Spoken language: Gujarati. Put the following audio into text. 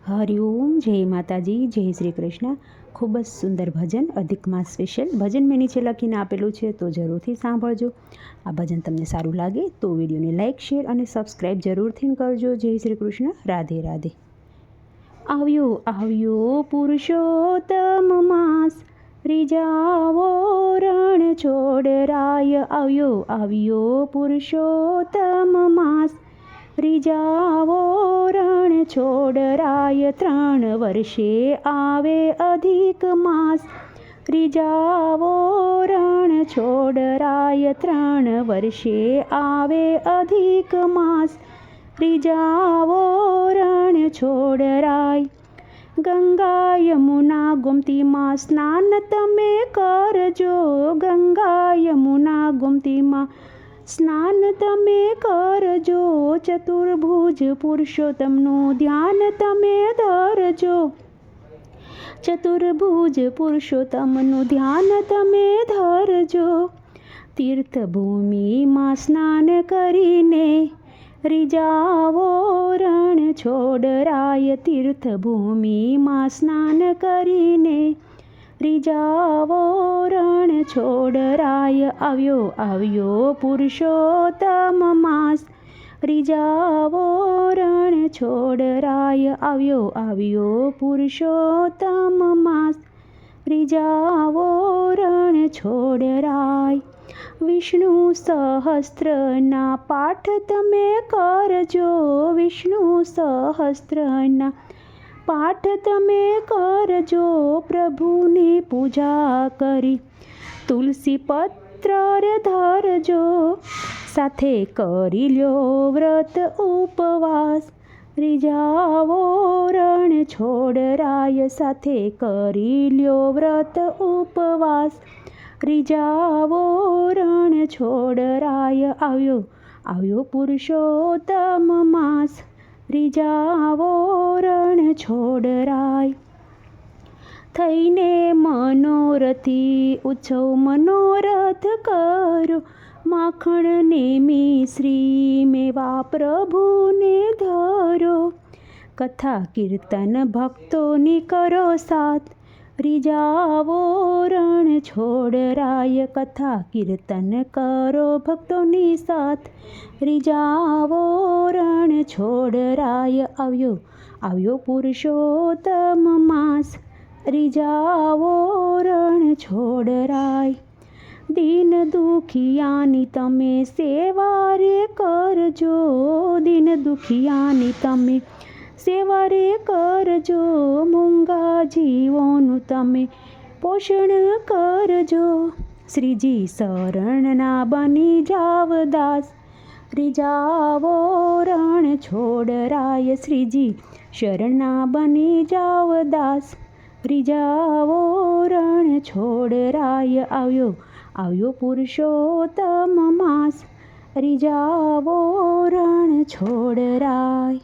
હરિઓમ, જય માતાજી, જય શ્રી કૃષ્ણ. ખૂબ જ સુંદર ભજન અધિક માસ સ્પેશિયલ ભજન મેં નીચે લખીને આપેલું છે, તો જરૂરથી સાંભળજો. આ ભજન તમને સારું લાગે તો વિડીયોને લાઇક, શેર અને સબસ્ક્રાઈબ જરૂરથી કરજો. જય શ્રી કૃષ્ણ. રાધે રાધે. આવ્યો આવ્યો પુરુષોત્તમ માસ, રીજાવો રણ છોડરાય. આવ્યો આવ્યો પુરુષોત્તમ માસ, રીજાવો રણ છોડરાય. 3 વર્ષે આવે અધિક માસ, રીજાવો રણ છોડરાય. 3 વર્ષે આવે અધિક માસ, રીજાવો રણ છોડરાય. ગંગા યમુના ગોમતીમાં સ્નાન તમે કરજો. ગંગા યમુના ગોમતીમાં સ્નાન તમે કરજો. ચતુર્ભુજ પુરુષોત્તમનું ધ્યાન તમે ધરજો. ચતુર્ભુજ પુરુષોત્તમનું ધ્યાન તમે ધરજો. તીર્થભૂમિમાં સ્નાન કરીને રીજાવો રણ છોડરાય. તીર્થભૂમિમાં સ્નાન કરીને રીજાવો રણ છોડરાય. આવ્યો આવ્યો પુરુષોત્તમ માસ, રીજાવો રણ છોડરાય. આવ્યો આવ્યો પુરુષોત્તમ માસ, રીજાવો રણ છોડરાય. વિષ્ણુ સહસ્ત્રના પાઠ તમે કરજો. વિષ્ણુ સહસ્ત્રના પાઠ તમે કરજો. પ્રભુની પૂજા કરી તુલસી પત્ર ધરજો. સાથે કરી લ્યો વ્રત ઉપવાસ, રીજાવો રણ છોડરાય. સાથે કરી લ્યો વ્રત ઉપવાસ, રીજાવો રણ છોડરાય. આવ્યો આવ્યો પુરુષોત્તમ માસ, રીજાવો રણ છોડરાય. થઈને મનોરથી ઉત્સવ મનોરથ કરો. માખણને મિશ્રી મેવા પ્રભુને ધરો. કથા કીર્તન ભક્તોની કરો સાથ, રીજાવો રણ છોડરાય. કથા કીર્તન કરો ભક્તોની સાથ, રીજાવો રણ છોડરાય. આવ્યો આવ્યો પુરુષોત્તમ માસ, રીજાવો રણ છોડરાય. દીન દુખિયાની તમે સેવા રે કરજો. દીન દુખિયાની તમે સેવા રે કરજો. મૂંગા જીવોનું તમે પોષણ કરજો. શ્રીજી શરણના બની જાવ દાસ, રીજાવો રણ છોડરાય. શ્રીજી શરણના બની જાવ દાસ, રીજાવો રણ છોડરાય. આવ્યો આવ્યો પુરુષોત્તમ માસ, રીજાવો રણ છોડરાય.